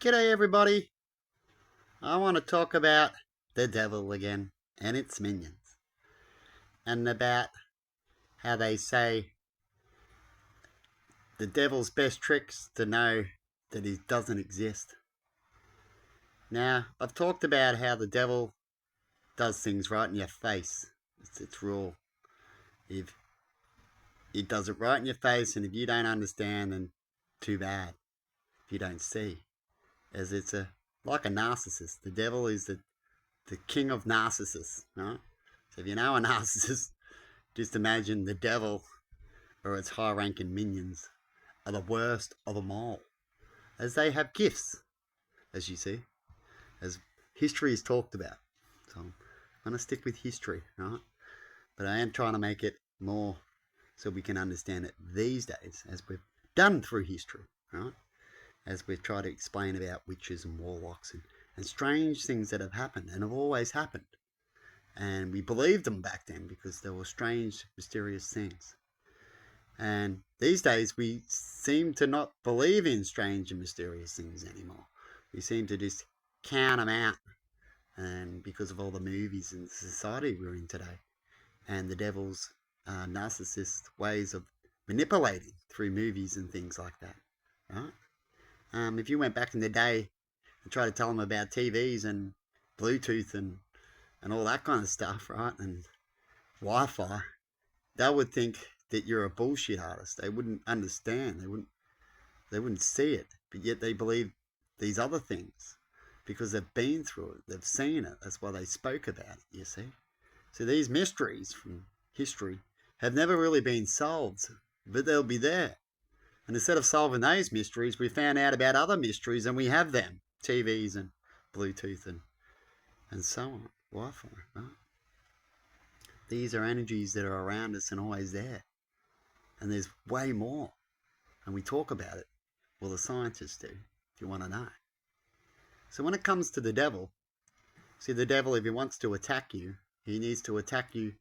G'day everybody. I want to talk about the devil again and its minions, and about how they say the devil's best trick's to know that he doesn't exist. Now, I've talked about how the devil does things right in your face. It's raw. If it does it right in your face, and if you don't understand, then too bad. If you don't see, as it's like a narcissist. The devil is the king of narcissists, right? So if you know a narcissist, just imagine the devil or its high-ranking minions are the worst of them all, as they have gifts, as you see, as history is talked about. So I'm going to stick with history, right? But I am trying to make it more so we can understand it these days, as we've done through history, right? As we've tried to explain about witches and warlocks and strange things that have happened and have always happened. And we believed them back then because they were strange, mysterious things. And these days we seem to not believe in strange and mysterious things anymore. We seem to just count them out, and because of all the movies and society we're in today, and the devil's narcissist ways of manipulating through movies and things like that, right? If you went back in the day and tried to tell them about TVs and Bluetooth and all that kind of stuff, right, and Wi-Fi, they would think that you're a bullshit artist. They wouldn't understand. They wouldn't see it. But yet they believe these other things because they've been through it. They've seen it. That's why they spoke about it, you see. So these mysteries from history have never really been solved, but they'll be there. And instead of solving those mysteries, we found out about other mysteries, and we have them. TVs and Bluetooth and so on. Wi-Fi, right? These are energies that are around us and always there. And there's way more. And we talk about it. Well, the scientists do, if you want to know. So when it comes to the devil, see, the devil, if he wants to attack you, he needs to attack you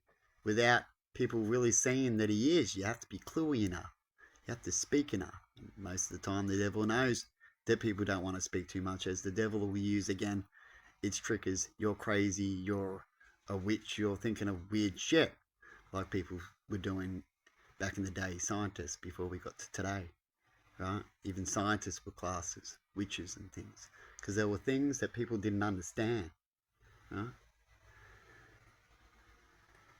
without people really seeing that he is. You have to be cluey enough. You have to speak enough. And most of the time, the devil knows that people don't want to speak too much, as the devil will use, again, its trick is, you're crazy, you're a witch, you're thinking of weird shit, like people were doing back in the day, scientists, before we got to today, right? Even scientists were classed as witches and things, because there were things that people didn't understand, right?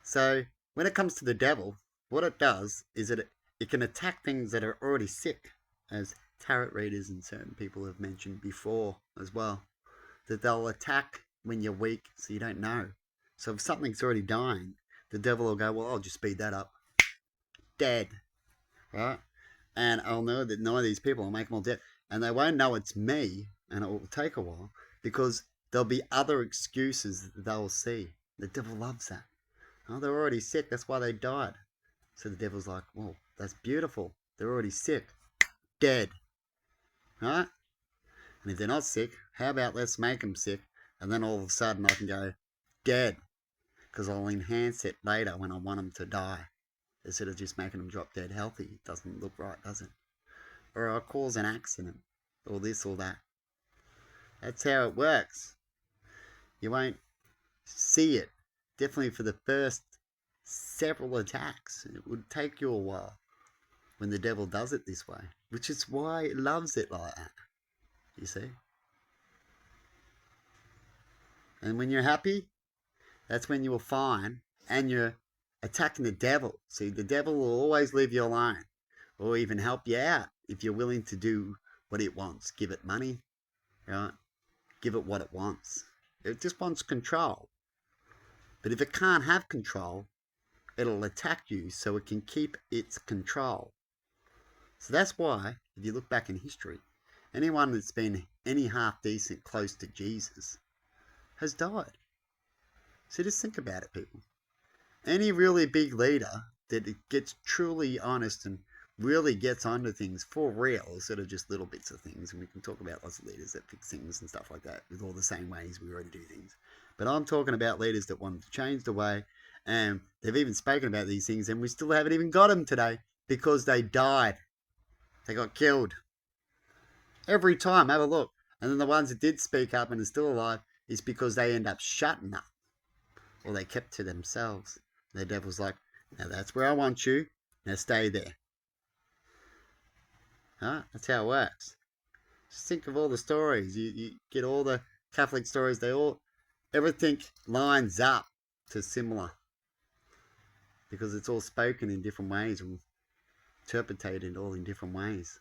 So when it comes to the devil, what it does is that it can attack things that are already sick, as tarot readers and certain people have mentioned before as well, that they'll attack when you're weak, so you don't know. So if something's already dying, the devil will go, well, I'll just speed that up. Dead, right? And I'll know that none of these people will make them all dead. And they won't know it's me, and it will take a while, because there'll be other excuses that they'll see. The devil loves that. Oh, they're already sick, that's why they died. So the devil's like, well, that's beautiful. They're already sick. Dead. Right? And if they're not sick, how about let's make them sick, and then all of a sudden I can go dead, because I'll enhance it later when I want them to die, instead of just making them drop dead healthy. It doesn't look right, does it? Or I'll cause an accident, or this or that. That's how it works. You won't see it, definitely for the first several attacks. It would take you a while when the devil does it this way, which is why it loves it like that, you see. And when you're happy, that's when you will find, and you're attacking the devil. See, the devil will always leave you alone, or even help you out if you're willing to do what it wants. Give it money, right? Give it what it wants. It just wants control. But if it can't have control, it'll attack you so it can keep its control. So that's why, if you look back in history, anyone that's been any half decent close to Jesus has died. So just think about it, people. Any really big leader that gets truly honest and really gets onto things for real, instead of just little bits of things, and we can talk about lots of leaders that fix things and stuff like that with all the same ways we already do things. But I'm talking about leaders that want to change the way, and they've even spoken about these things, and we still haven't even got them today because they died. They got killed. Every time, have a look. And then the ones that did speak up and are still alive is because they end up shutting up. Or they kept to themselves. The devil's like, now that's where I want you. Now stay there. Huh? That's how it works. Just think of all the stories. You get all the Catholic stories. Everything lines up to similar. Because it's all spoken in different ways and interpreted all in different ways.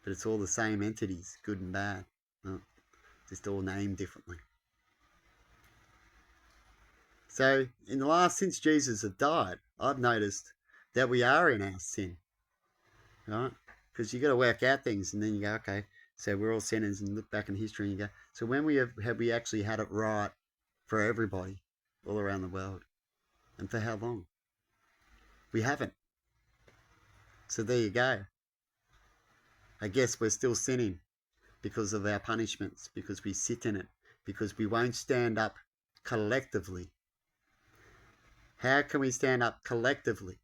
But it's all the same entities, good and bad. Just all named differently. So, since Jesus had died, I've noticed that we are in our sin. Right? Because you got to work out things and then you go, okay, so we're all sinners, and look back in history and you go, so when have we actually had it right for everybody all around the world? And for how long? We haven't. So there you go. I guess we're still sinning because of our punishments, because we sit in it, because we won't stand up collectively. How can we stand up collectively?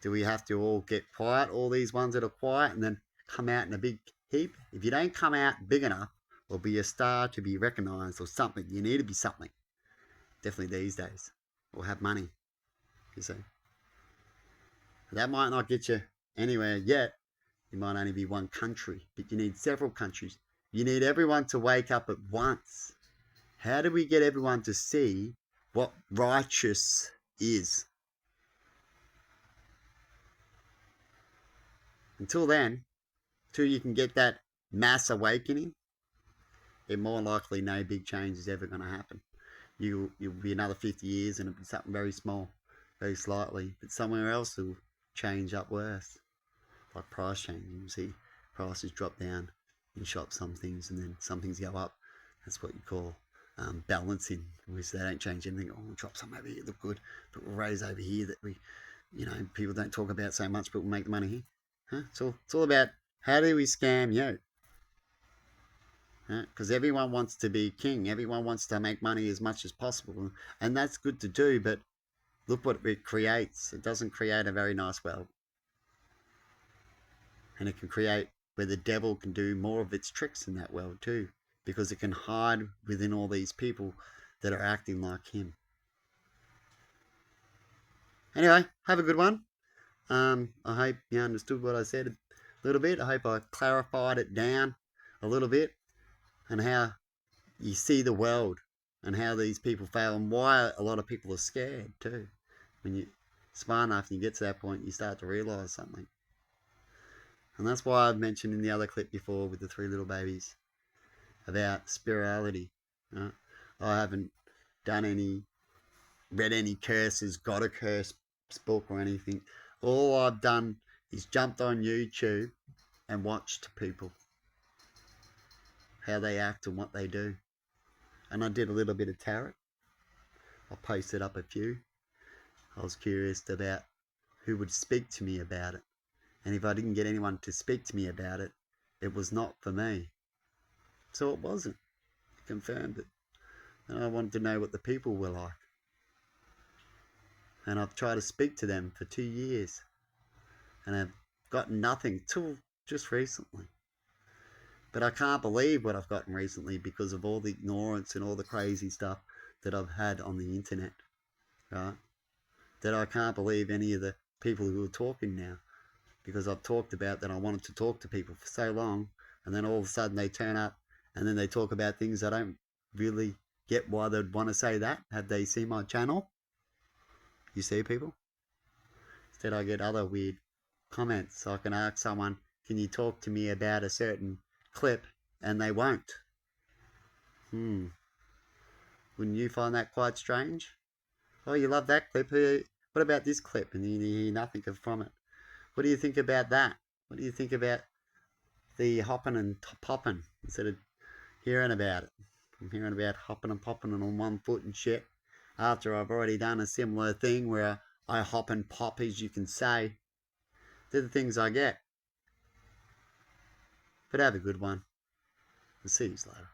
Do we have to all get quiet, all these ones that are quiet, and then come out in a big heap? If you don't come out big enough or be a star to be recognised or something, you need to be something. Definitely these days. Or have money, you see. That might not get you anywhere yet. You might only be one country, but you need several countries. You need everyone to wake up at once. How do we get everyone to see what righteous is? Until then, till you can get that mass awakening, it's more likely no big change is ever going to happen. You'll be another 50 years and it'll be something very small, very slightly, but somewhere else it'll change up worse. Like price changing, you see prices drop down in shops, some things, and then some things go up. That's what you call balancing, which they don't change anything. Oh, we'll drop some over here, look good, but we'll raise over here that people don't talk about so much, but we'll make the money here. Huh? It's all about how do we scam you? Because everyone wants to be king. Everyone wants to make money as much as possible. And that's good to do, but look what it creates. It doesn't create a very nice world. And it can create where the devil can do more of its tricks in that world too. Because it can hide within all these people that are acting like him. Anyway, have a good one. I hope you understood what I said a little bit. I hope I clarified it down a little bit. And how you see the world and how these people fail and why a lot of people are scared too. When you're smart enough and you get to that point, you start to realise something. And that's why I've mentioned in the other clip before with the 3 little babies about spirituality. I haven't read any curses, got a curse book or anything. All I've done is jumped on YouTube and watched people. How they act and what they do. And I did a little bit of tarot. I posted up a few. I was curious about who would speak to me about it. And if I didn't get anyone to speak to me about it, it was not for me. So it wasn't. I confirmed it. And I wanted to know what the people were like. And I've tried to speak to them for 2 years. And I've got nothing till just recently. But I can't believe what I've gotten recently because of all the ignorance and all the crazy stuff that I've had on the internet, right? That I can't believe any of the people who are talking now, because I've talked about that I wanted to talk to people for so long, and then all of a sudden they turn up and then they talk about things I don't really get why they'd want to say that. Have they seen my channel? You see, people? Instead I get other weird comments. So I can ask someone, can you talk to me about a certain clip, and they won't. Wouldn't you find that quite strange? Oh, you love that clip. What about this clip? And you hear nothing from it. What do you think about that? What do you think about the hopping and popping instead of hearing about it? I'm hearing about hopping and popping and on one foot and shit after I've already done a similar thing where I hop and pop, as you can say. They're the things I get. But have a good one. I'll see you later.